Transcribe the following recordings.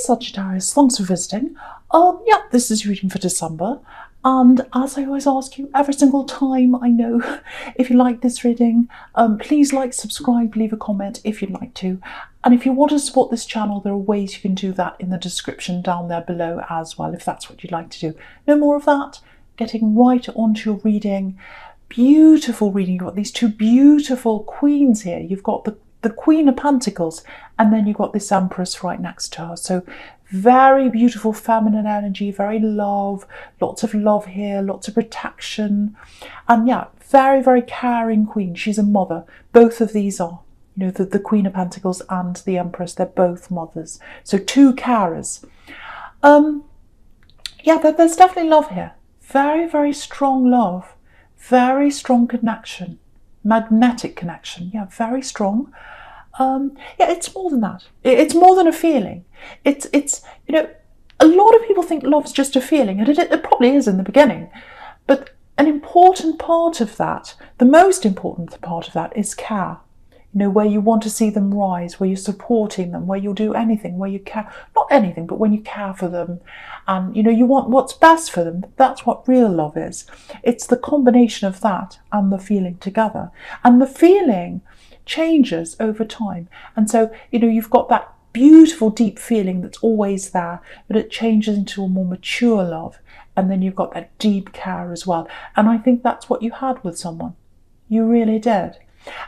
Sagittarius, thanks for visiting. Yeah, this is your reading for December. And as I always ask you every single time, I know, if you like this reading, please like, subscribe, leave a comment if you'd like to. And if you want to support this channel, there are ways you can do that in the description down there below as well, if that's what you'd like to do. No more of that. Getting right onto your reading. Beautiful reading. You've got these two beautiful queens here. You've got the Queen of Pentacles, and then you've got this Empress right next to her. So very beautiful feminine energy, very love, lots of love here, lots of protection. And yeah, very, very caring queen. She's a mother. Both of these are, you know, the Queen of Pentacles and the Empress, they're both mothers. So two carers. Yeah, there's definitely love here. Very, very strong love. Very strong connection. Magnetic connection. Yeah, very strong. Yeah, it's more than that. It's more than a feeling. It's you know, a lot of people think love's just a feeling, and it probably is in the beginning. But an important part of that, the most important part of that, is care. You know, where you want to see them rise, where you're supporting them, where you'll do anything, where you care, not anything, but when you care for them, and you know, you want what's best for them. That's what real love is. It's the combination of that and the feeling together. And the feeling changes over time. And so, you know, you've got that beautiful deep feeling that's always there, but it changes into a more mature love. And then you've got that deep care as well. And I think that's what you had with someone. You really did.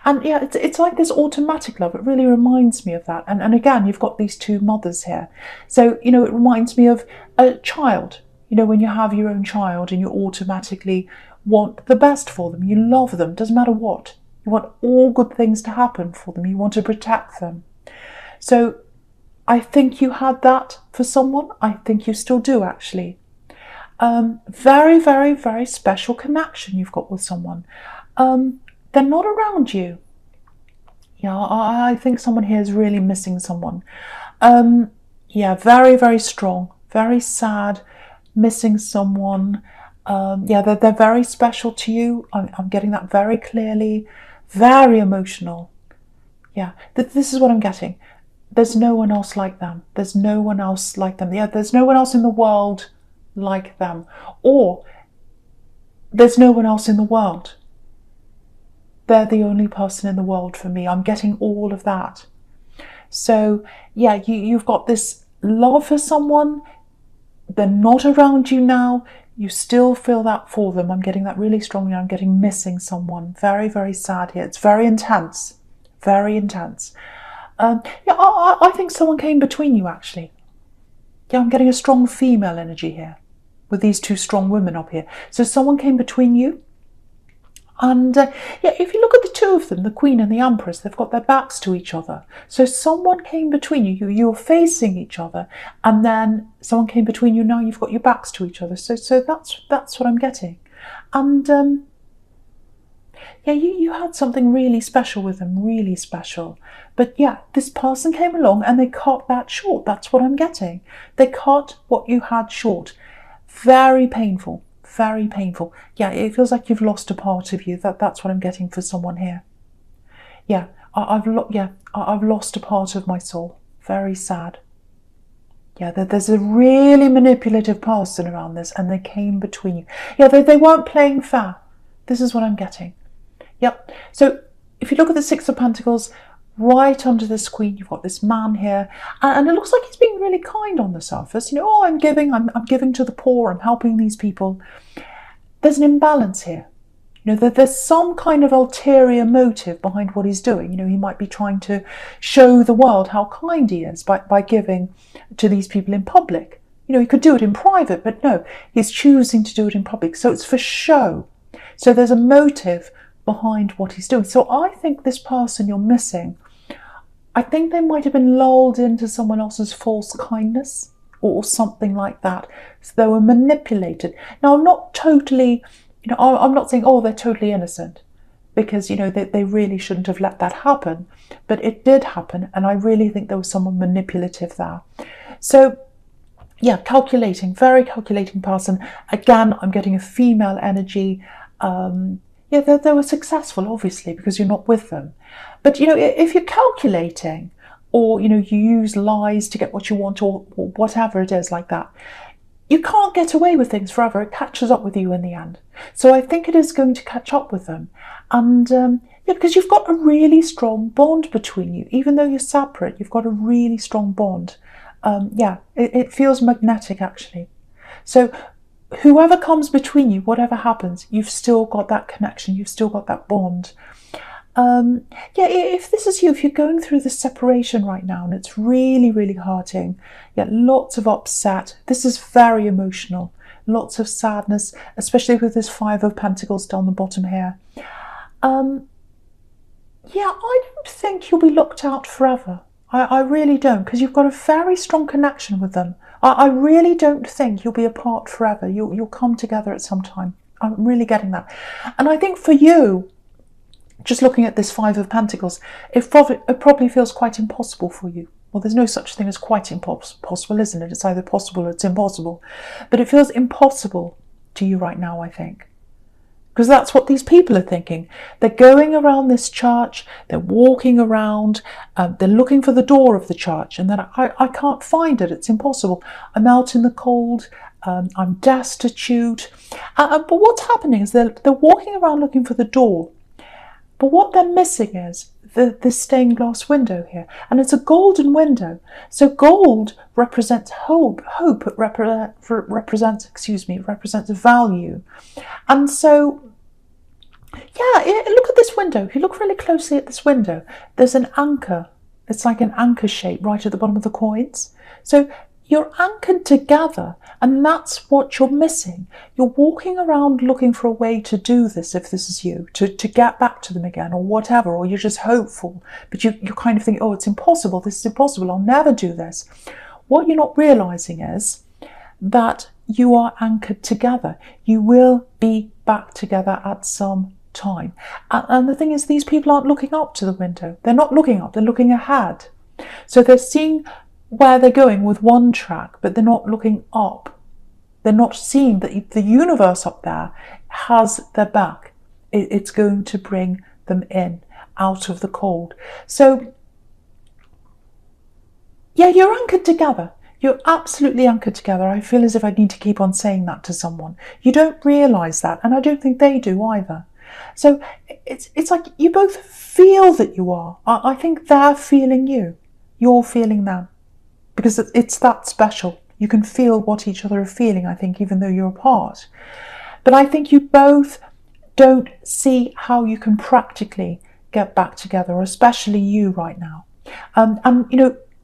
And yeah, it's like this automatic love. It really reminds me of that. And again, you've got these two mothers here. So, you know, it reminds me of a child. You know, when you have your own child and you automatically want the best for them. You love them, doesn't matter what. You want all good things to happen for them. You want to protect them. So I think you had that for someone. I think you still do, actually. Very, very, very special connection you've got with someone. They're not around you. Yeah, I think someone here is really missing someone. Yeah, very, very strong, very sad, missing someone. Yeah, they're very special to you. I'm getting that very clearly. Very emotional. Yeah, this is what I'm getting. There's no one else like them. There's no one else like them. Yeah, there's no one else in the world like them. Or there's no one else in the world. They're the only person in the world for me. I'm getting all of that. So yeah, you've got this love for someone. They're not around you now. You still feel that for them. I'm getting that really strongly. I'm getting missing someone. Very, very sad here. It's very intense. Very intense. Yeah, I think someone came between you, actually. Yeah, I'm getting a strong female energy here with these two strong women up here. So someone came between you. And yeah, if you look at the two of them, the Queen and the Empress, they've got their backs to each other. So someone came between you. You were facing each other, and then someone came between you. Now you've got your backs to each other. So that's what I'm getting. And yeah, you had something really special with them, really special. But yeah, this person came along and they cut that short. That's what I'm getting. They cut what you had short. Very painful. Very painful. Yeah, it feels like you've lost a part of you. That's what I'm getting for someone here. Yeah, I've lost a part of my soul. Very sad. Yeah, there's a really manipulative person around this, and they came between you. Yeah, they weren't playing fair. This is what I'm getting. Yep. So if you look at the Six of Pentacles, right under this Queen, you've got this man here, and it looks like he's being really kind on the surface. You know, oh, I'm giving to the poor, I'm helping these people. There's an imbalance here. You know, there's some kind of ulterior motive behind what he's doing. You know, he might be trying to show the world how kind he is by giving to these people in public. You know, he could do it in private, but no, he's choosing to do it in public. So it's for show. So there's a motive behind what he's doing. So I think this person you're missing, I think they might have been lulled into someone else's false kindness or something like that. So they were manipulated. Now, I'm not totally, you know, I'm not saying, oh, they're totally innocent, because, you know, they really shouldn't have let that happen. But it did happen, and I really think there was someone manipulative there. So yeah, calculating, very calculating person. Again, I'm getting a female energy. Yeah, they were successful, obviously, because you're not with them. But, you know, if you're calculating, or, you use lies to get what you want, or whatever it is like that. You can't get away with things forever. It catches up with you in the end. So I think it is going to catch up with them. And yeah, because you've got a really strong bond between you. Even though you're separate, you've got a really strong bond. Yeah, it feels magnetic, actually. So whoever comes between you, whatever happens, you've still got that connection. You've still got that bond. Yeah, if this is you, if you're going through the separation right now and it's really, really hurting, yeah, lots of upset. This is very emotional. Lots of sadness, especially with this Five of Pentacles down the bottom here. Yeah, I don't think you'll be locked out forever. I really don't, because you've got a very strong connection with them. I really don't think you'll be apart forever. You'll come together at some time. I'm really getting that. And I think for you, just looking at this Five of Pentacles, it probably feels quite impossible for you. Well, there's no such thing as quite impossible, isn't it? It's either possible or it's impossible. But it feels impossible to you right now, I think. Because that's what these people are thinking. They're going around this church, they're walking around, they're looking for the door of the church, and then I can't find it, it's impossible. I'm out in the cold, I'm destitute. But what's happening is they're walking around looking for the door. But what they're missing is the stained glass window here. And it's a golden window. So gold represents hope. Hope represents value. And so, yeah, look at this window. If you look really closely at this window, there's an anchor. It's like an anchor shape right at the bottom of the coins. So you're anchored together, and that's what you're missing. You're walking around looking for a way to do this, if this is you, to get back to them again, or whatever, or you're just hopeful, but you're kind of thinking, oh, it's impossible, this is impossible, I'll never do this. What you're not realising is that you are anchored together. You will be back together at some time. And the thing is, these people aren't looking up to the window. They're not looking up, they're looking ahead. So they're seeing where they're going with one track, but they're not looking up. They're not seeing that the universe up there has their back. It's going to bring them in, out of the cold. So, yeah, you're anchored together. You're absolutely anchored together. I feel as if I need to keep on saying that to someone. You don't realise that, and I don't think they do either. So it's like you both feel that you are. I think they're feeling you. You're feeling them. Because it's that special. You can feel what each other are feeling, I think, even though you're apart. But I think you both don't see how you can practically get back together, especially you right now. And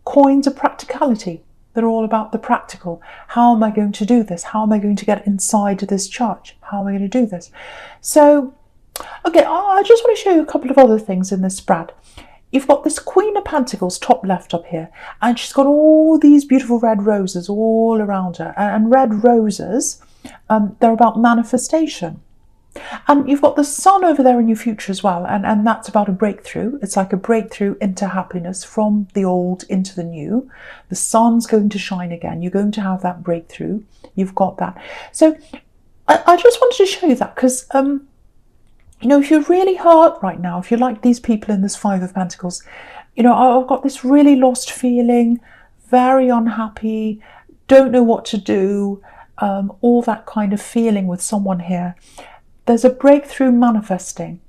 coins are practicality. They're all about the practical. How am I going to do this? How am I going to get inside this church? How am I going to do this? So, okay, I just want to show you a couple of other things in this spread. You've got this Queen of Pentacles top left up here, and she's got all these beautiful red roses all around her. And red roses, they're about manifestation. And you've got the sun over there in your future as well, and that's about a breakthrough. It's like a breakthrough into happiness from the old into the new. The sun's going to shine again. You're going to have that breakthrough. You've got that. So I just wanted to show you that because if you're really hurt right now, if you're like these people in this Five of Pentacles, I've got this really lost feeling, very unhappy, don't know what to do, all that kind of feeling with someone here. There's a breakthrough manifesting,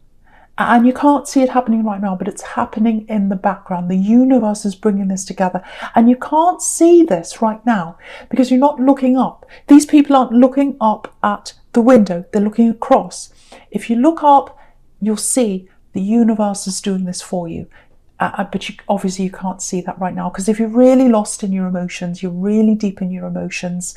and you can't see it happening right now, but it's happening in the background. The universe is bringing this together, and you can't see this right now because you're not looking up. These people aren't looking up at the window, they're looking across. If you look up, you'll see the universe is doing this for you. But obviously you can't see that right now, because if you're really lost in your emotions, you're really deep in your emotions,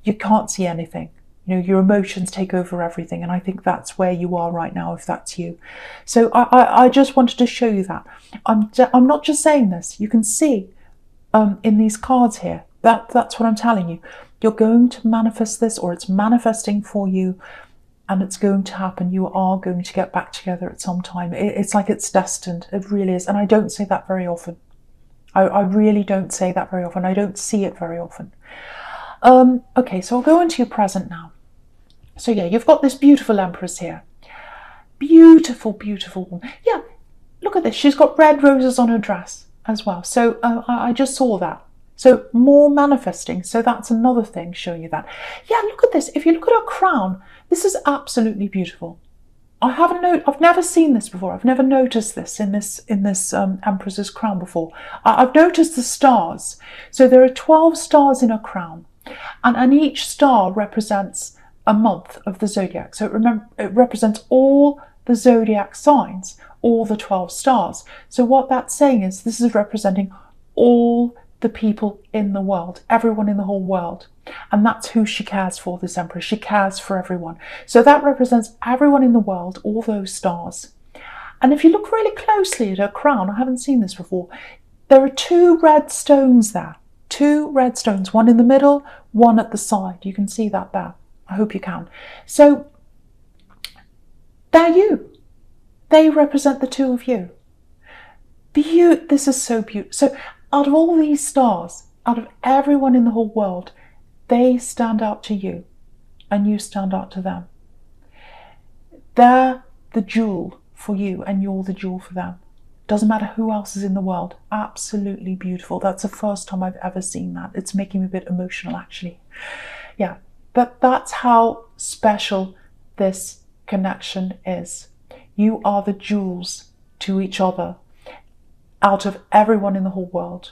you can't see anything. Your emotions take over everything, and I think that's where you are right now, if that's you. So I just wanted to show you that. I'm not just saying this. You can see in these cards here, that's what I'm telling you. You're going to manifest this, or it's manifesting for you, and it's going to happen. You are going to get back together at some time. It's like it's destined. It really is. And I don't say that very often. I really don't say that very often. I don't see it very often. Okay, so I'll go into your present now. So yeah, you've got this beautiful Empress here. Beautiful, beautiful woman. Yeah, look at this. She's got red roses on her dress. as well. So I just saw that. So more manifesting. So that's another thing showing you that. Yeah, look at this. If you look at her crown, this is absolutely beautiful. I've never seen this before. I've never noticed this in this Empress's crown before. I've noticed the stars. So there are 12 stars in her crown, and each star represents a month of the zodiac. So it represents all the zodiac signs, all the 12 stars. So what that's saying is this is representing all the people in the world, everyone in the whole world. And that's who she cares for, this Empress. She cares for everyone. So that represents everyone in the world, all those stars. And if you look really closely at her crown, I haven't seen this before, there are 2 red stones there. 2 red stones, one in the middle, one at the side. You can see that there. I hope you can. So they're you. They represent the 2 of you. This is so beautiful. So out of all these stars, out of everyone in the whole world, they stand out to you and you stand out to them. They're the jewel for you and you're the jewel for them. Doesn't matter who else is in the world. Absolutely beautiful. That's the first time I've ever seen that. It's making me a bit emotional, actually. Yeah, but that's how special this connection is. You are the jewels to each other out of everyone in the whole world.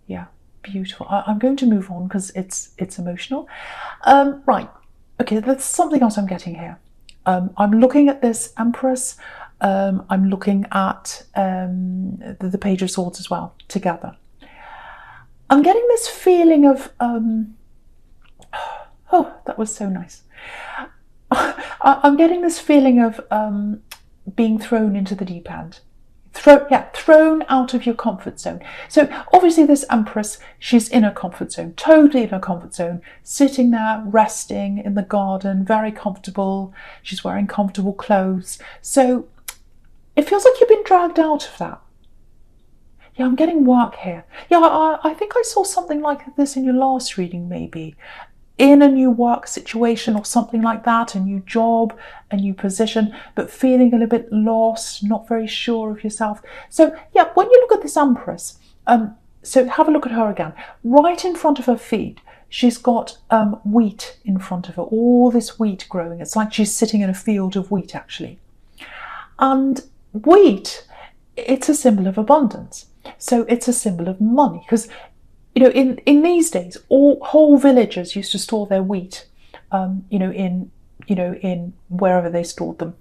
Yeah. Beautiful. I'm going to move on because it's emotional. Right. Okay, there's something else I'm getting here. I'm looking at this Empress. I'm looking at the Page of Swords as well, together. I'm getting this feeling of... oh, that was so nice. I'm getting this feeling of being thrown into the deep end. Thrown out of your comfort zone. So obviously this Empress, she's in her comfort zone, totally in her comfort zone, sitting there, resting in the garden, very comfortable. She's wearing comfortable clothes. So it feels like you've been dragged out of that. Yeah, I'm getting work here. Yeah, I think I saw something like this in your last reading, maybe. In a new work situation or something like that, a new job, a new position, but feeling a little bit lost, not very sure of yourself. So yeah, when you look at this Empress, so have a look at her again. Right in front of her feet, she's got wheat in front of her, all this wheat growing. It's like she's sitting in a field of wheat, actually. And wheat, it's a symbol of abundance. So it's a symbol of money, because you know, in these days, whole villages used to store their wheat, in wherever they stored them,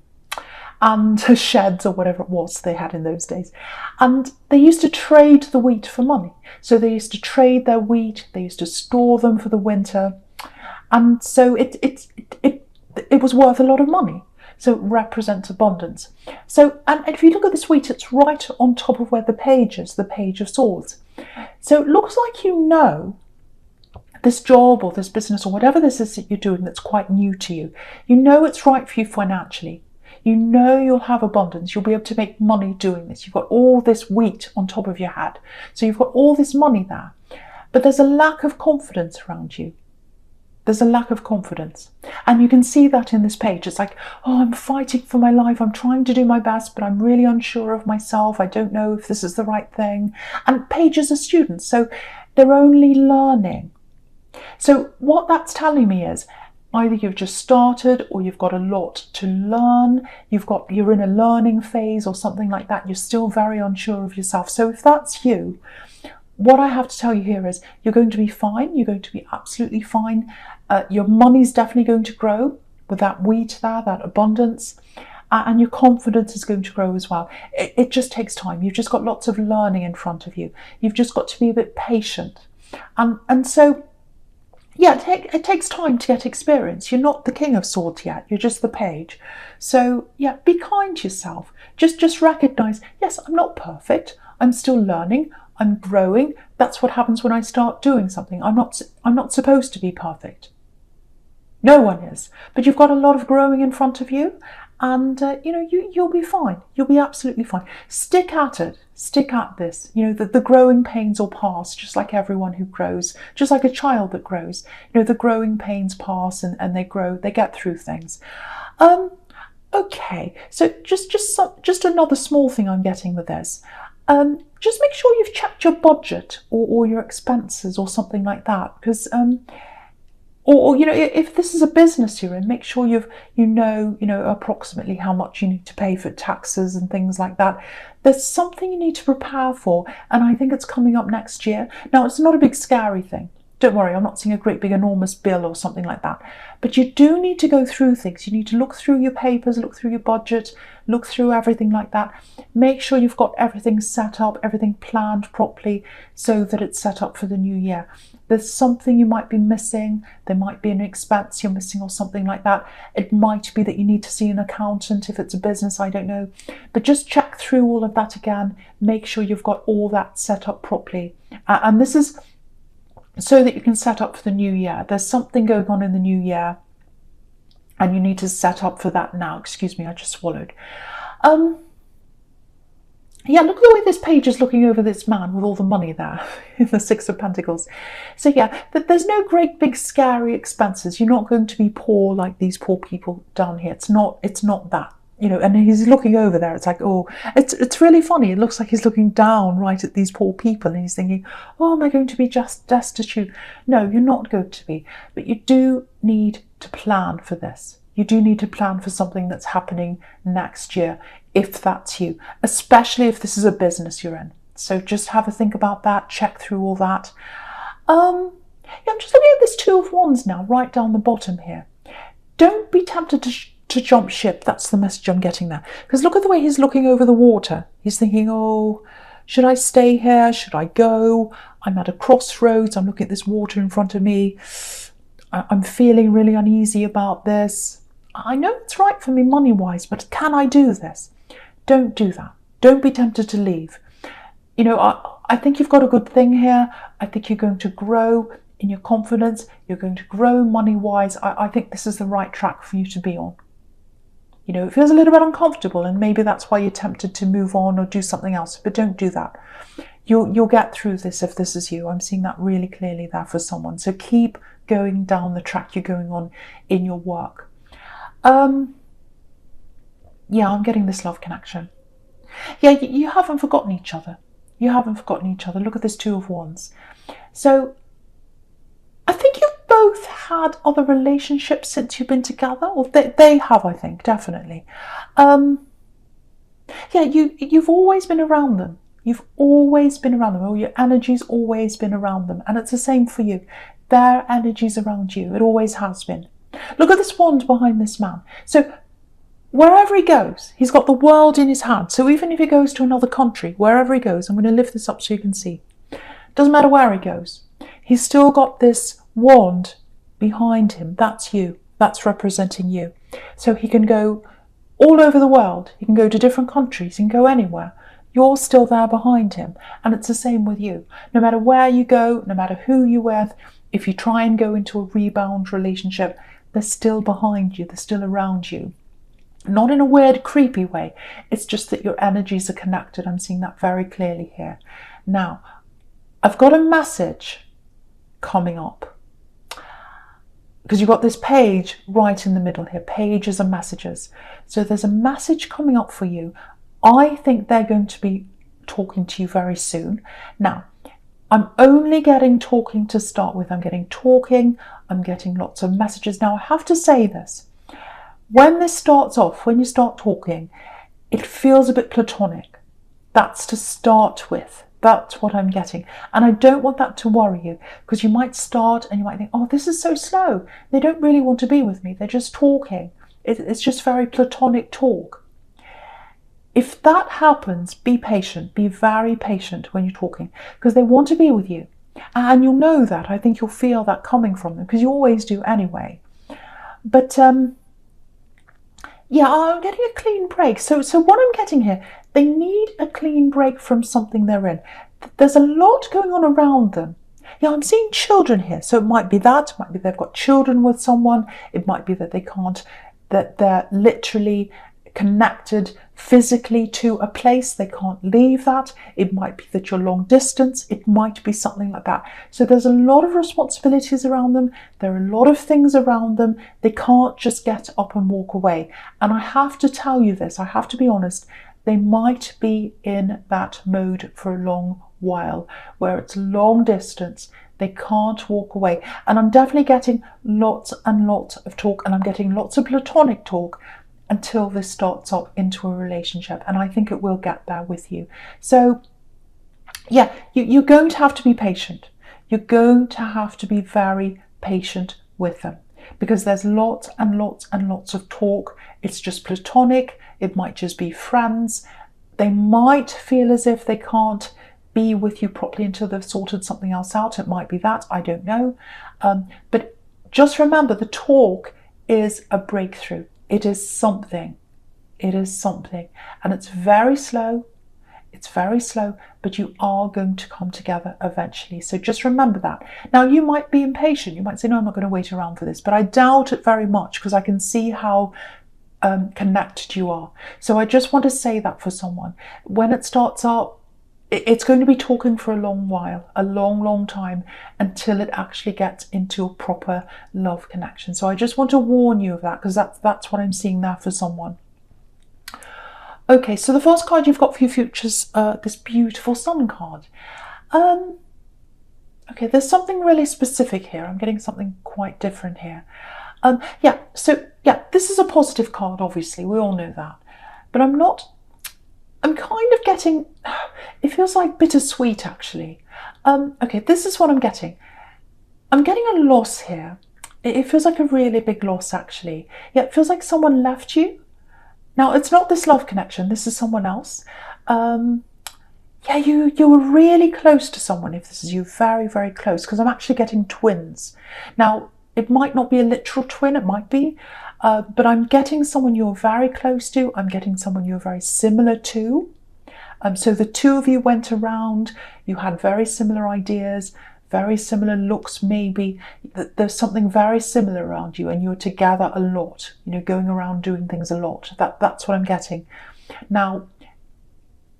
and sheds or whatever it was they had in those days, and they used to trade the wheat for money. So they used to trade their wheat, they used to store them for the winter, and so it was worth a lot of money. So it represents abundance. So, and if you look at this wheat, it's right on top of where the Page is, the Page of Swords. So it looks like you know this job or this business or whatever this is that you're doing that's quite new to you. You know it's right for you financially. You know you'll have abundance. You'll be able to make money doing this. You've got all this wheat on top of your head. So you've got all this money there. But there's a lack of confidence around you. There's a lack of confidence. And you can see that in this page. It's like, oh, I'm fighting for my life. I'm trying to do my best, but I'm really unsure of myself. I don't know if this is the right thing. And pages are students, so they're only learning. So what that's telling me is either you've just started or you've got a lot to learn. You're in a learning phase or something like that. You're still very unsure of yourself. So if that's you, what I have to tell you here is you're going to be fine. You're going to be absolutely fine. Your money's definitely going to grow with that wheat there, that abundance, and your confidence is going to grow as well. It just takes time. You've just got lots of learning in front of you. You've just got to be a bit patient. And so, yeah, it takes time to get experience. You're not the King of Swords yet. You're just the Page. So, yeah, be kind to yourself. Just recognise, yes, I'm not perfect. I'm still learning. I'm growing. That's what happens when I start doing something. I'm not supposed to be perfect. No one is. But you've got a lot of growing in front of you, and you'll be fine. You'll be absolutely fine. Stick at it. Stick at this. The growing pains will pass, just like everyone who grows, just like a child that grows. The growing pains pass, and they grow. They get through things. Okay. So just another small thing I'm getting with this. Just make sure you've checked your budget or your expenses or something like that, because or if this is a business you're in, make sure you know approximately how much you need to pay for taxes and things like that. There's something you need to prepare for, and I think it's coming up next year. Now, it's not a big scary thing. Don't worry, I'm not seeing a great big enormous bill or something like that. But you do need to go through things. You need to look through your papers, look through your budget, look through everything like that. Make sure you've got everything set up, everything planned properly so that it's set up for the new year. There's something you might be missing. There might be an expense you're missing or something like that. It might be that you need to see an accountant if it's a business, I don't know. But just check through all of that again. Make sure you've got all that set up properly. And this is so that you can set up for the new year. There's something going on in the new year and you need to set up for that now. Excuse me, I just swallowed. Yeah, look at the way this page is looking over this man with all the money there in the Six of Pentacles. So yeah, there's no great big scary expenses. You're not going to be poor like these poor people down here. It's not that. And he's looking over there. It's like, oh, it's really funny. It looks like he's looking down right at these poor people and he's thinking, oh, am I going to be just destitute? No, you're not going to be. But you do need to plan for this. You do need to plan for something that's happening next year, if that's you, especially if this is a business you're in. So just have a think about that, check through all that. Yeah, I'm just looking at this Two of Wands now, right down the bottom here. Don't be tempted to jump ship. That's the message I'm getting there. Because look at the way he's looking over the water. He's thinking, oh, should I stay here? Should I go? I'm at a crossroads. I'm looking at this water in front of me. I'm feeling really uneasy about this. I know it's right for me money-wise, but can I do this? Don't do that. Don't be tempted to leave. I think you've got a good thing here. I think you're going to grow in your confidence. You're going to grow money-wise. I think this is the right track for you to be on. It feels a little bit uncomfortable and maybe that's why you're tempted to move on or do something else, but don't do that. You'll get through this if this is you. I'm seeing that really clearly there for someone. So keep going down the track you're going on in your work. Yeah, I'm getting this love connection. Yeah, you haven't forgotten each other. You haven't forgotten each other. Look at this Two of Wands. So I think you've both had other relationships since you've been together, or they have, I think, definitely. Yeah, you've always been around them. You've always been around them, or your energy's always been around them. And it's the same for you. Their energy's around you. It always has been. Look at this wand behind this man. So wherever he goes, he's got the world in his hand. So even if he goes to another country, wherever he goes, I'm going to lift this up so you can see. Doesn't matter where he goes. He's still got this wand behind him. That's you. That's representing you. So he can go all over the world. He can go to different countries. He can go anywhere. You're still there behind him. And it's the same with you. No matter where you go, no matter who you're with, if you try and go into a rebound relationship, they're still behind you. They're still around you. Not in a weird, creepy way. It's just that your energies are connected. I'm seeing that very clearly here. Now, I've got a message coming up. Because you've got this page right in the middle here. Pages and messages. So there's a message coming up for you. I think they're going to be talking to you very soon. Now, I'm only getting talking to start with. I'm getting talking. I'm getting lots of messages. Now, I have to say this. When this starts off, when you start talking, it feels a bit platonic. That's to start with. That's what I'm getting. And I don't want that to worry you, because you might start and you might think, oh, this is so slow. They don't really want to be with me. They're just talking. It's just very platonic talk. If that happens, be patient. Be very patient when you're talking, because they want to be with you. And you'll know that. I think you'll feel that coming from them, because you always do anyway. But yeah, I'm getting a clean break. So what I'm getting here, they need a clean break from something they're in. There's a lot going on around them. Yeah, I'm seeing children here. So it might be that. It might be they've got children with someone. It might be that they can't, that they're literally connected physically to a place. They can't leave that. It might be that you're long distance. It might be something like that. So there's a lot of responsibilities around them. There are a lot of things around them. They can't just get up and walk away. And I have to tell you this, I have to be honest, they might be in that mode for a long while, where it's long distance, they can't walk away. And I'm definitely getting lots and lots of talk, and I'm getting lots of platonic talk until this starts up into a relationship. And I think it will get there with you. So yeah, you're going to have to be patient. You're going to have to be very patient with them, because there's lots and lots and lots of talk. It's just platonic. It might just be friends. They might feel as if they can't be with you properly until they've sorted something else out. It might be that, I don't know. But just remember, the talk is a breakthrough. It is something. It is something. And it's very slow. It's very slow, but you are going to come together eventually. So just remember that. Now, you might be impatient. You might say, no, I'm not going to wait around for this. But I doubt it very much, because I can see how connected you are. So I just want to say that for someone. When it starts up, it's going to be talking for a long while, a long, long time, until it actually gets into a proper love connection. So I just want to warn you of that, because that's what I'm seeing there for someone. Okay, so the first card you've got for your future's this beautiful Sun card. Okay, there's something really specific here. I'm getting something quite different here. This is a positive card, obviously. We all know that. But I'm kind of getting, it feels like bittersweet, actually. Okay, this is what I'm getting. I'm getting a loss here. It feels like a really big loss, actually. Yeah, it feels like someone left you. Now, it's not this love connection. This is someone else. You were really close to someone, if this is you, very, very close, because I'm actually getting twins. Now, it might not be a literal twin, it might be, but I'm getting someone you're very close to. I'm getting someone you're very similar to. So the two of you went around, you had very similar ideas, very similar looks, maybe. There's something very similar around you, and you're together a lot, going around doing things a lot. That's what I'm getting. Now,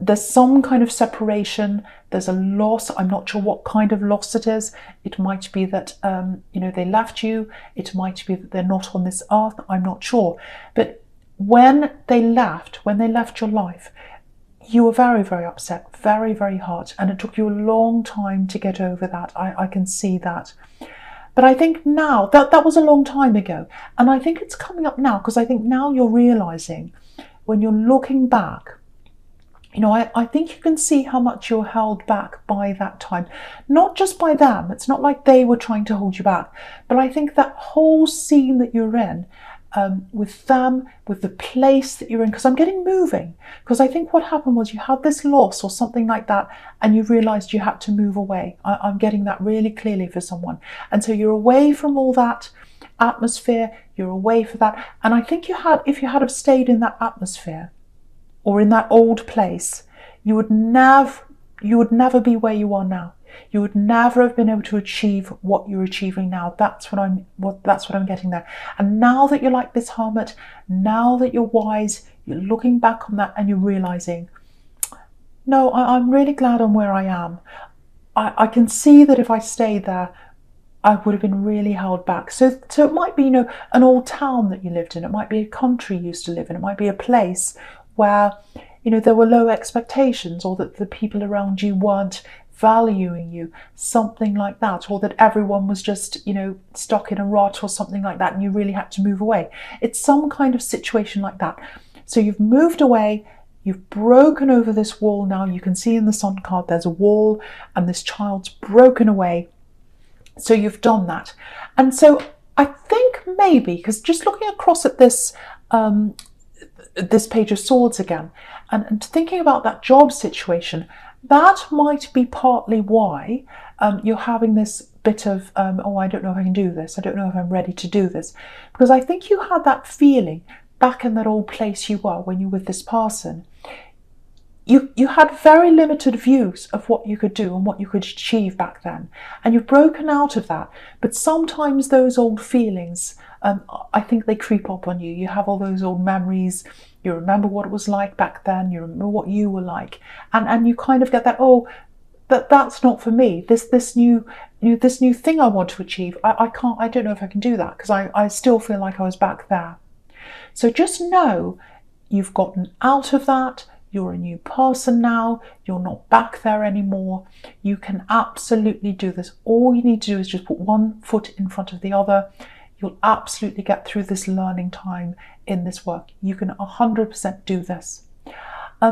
there's some kind of separation, there's a loss. I'm not sure what kind of loss it is. It might be that, they left you. It might be that they're not on this earth. I'm not sure. But when they left your life, you were very, very upset, very, very hurt, and it took you a long time to get over that. I can see that. But I think now, that was a long time ago, and I think it's coming up now, because I think now you're realising, when you're looking back, I think you can see how much you're held back by that time. Not just by them, it's not like they were trying to hold you back, but I think that whole scene that you're in, with them, with the place that you're in, because I'm getting moving, because I think what happened was you had this loss or something like that, and you realised you had to move away. I'm getting that really clearly for someone. And so you're away from all that atmosphere, you're away for that. And I think if you had have stayed in that atmosphere, or in that old place, you would never be where you are now. You would never have been able to achieve what you're achieving now. That's what I'm getting there. And now that you're like this hermit, now that you're wise, you're looking back on that and you're realizing, no, I'm really glad I'm where I am. I can see that if I stayed there, I would have been really held back. So it might be, an old town that you lived in. It might be a country you used to live in. It might be a place where, there were low expectations, or that the people around you weren't valuing you, something like that, or that everyone was just, stuck in a rut or something like that, and you really had to move away. It's some kind of situation like that. So you've moved away, you've broken over this wall now. You can see in the Sun card there's a wall, and this child's broken away. So you've done that. And so I think maybe, because just looking across at this this Page of Swords again, and thinking about that job situation, that might be partly why you're having this bit of, I don't know if I can do this. I don't know if I'm ready to do this. Because I think you had that feeling back in that old place you were when you were with this person. You had very limited views of what you could do and what you could achieve back then. And you've broken out of that. But sometimes those old feelings, I think they creep up on you. You have all those old memories. You remember what it was like back then. You remember what you were like. And you kind of get that, that's not for me. This new thing I want to achieve, I don't know if I can do that, because I still feel like I was back there. So just know you've gotten out of that. You're a new person now. You're not back there anymore. You can absolutely do this. All you need to do is just put one foot in front of the other. You'll absolutely get through this learning time in this work. You can 100% do this.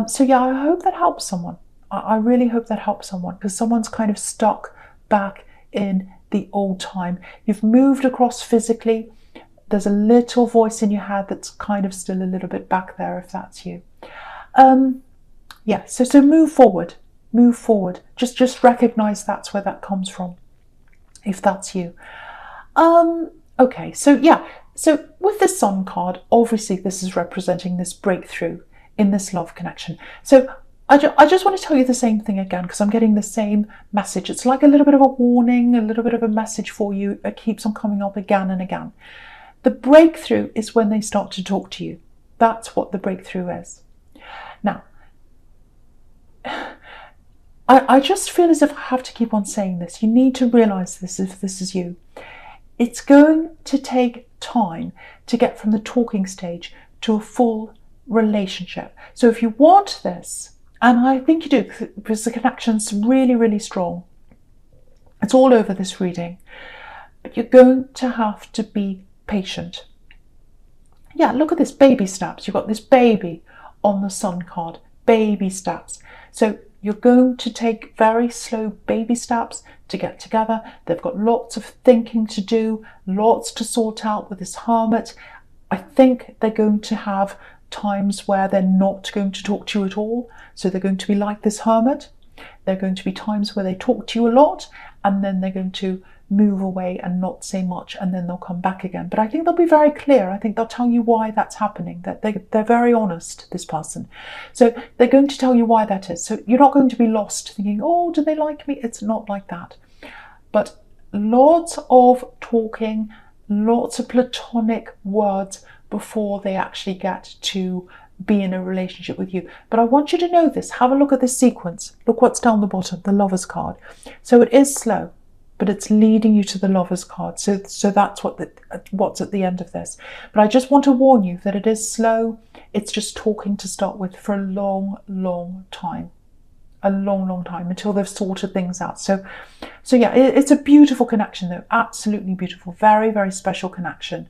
So yeah, I hope that helps someone. I really hope that helps someone, because someone's kind of stuck back in the old time. You've moved across physically. There's a little voice in your head that's kind of still a little bit back there, if that's you. Yeah, so move forward. Just recognize that's where that comes from, if that's you. Okay, so yeah, so with the Sun card, obviously this is representing this breakthrough in this love connection. So I just want to tell you the same thing again, because I'm getting the same message. It's like a little bit of a warning, a little bit of a message for you. It keeps on coming up again and again. The breakthrough is when they start to talk to you. That's what the breakthrough is. Now, I just feel as if I have to keep on saying this. You need to realize this if this is you. It's going to take time to get from the talking stage to a full relationship. So if you want this, and I think you do, because the connection's really, really strong. It's all over this reading. But you're going to have to be patient. Yeah, look at this, baby steps. You've got this baby on the Sun card, baby steps. So you're going to take very slow baby steps to get together. They've got lots of thinking to do, lots to sort out with this hermit. I think they're going to have times where they're not going to talk to you at all. So they're going to be like this hermit. There are going to be times where they talk to you a lot, and then they're going to move away and not say much, and then they'll come back again. But I think they'll be very clear. I think they'll tell you why that's happening, that they're very honest, this person. So they're going to tell you why that is. So you're not going to be lost thinking, oh, do they like me? It's not like that. But lots of talking, lots of platonic words before they actually get to be in a relationship with you. But I want you to know this. Have a look at this sequence. Look what's down the bottom, the Lovers card. So it is slow, but it's leading you to the Lovers card. So that's what's at the end of this. But I just want to warn you that it is slow. It's just talking to start with for a long, long time. A long, long time, until they've sorted things out. So yeah, it's a beautiful connection though. Absolutely beautiful. Very, very special connection.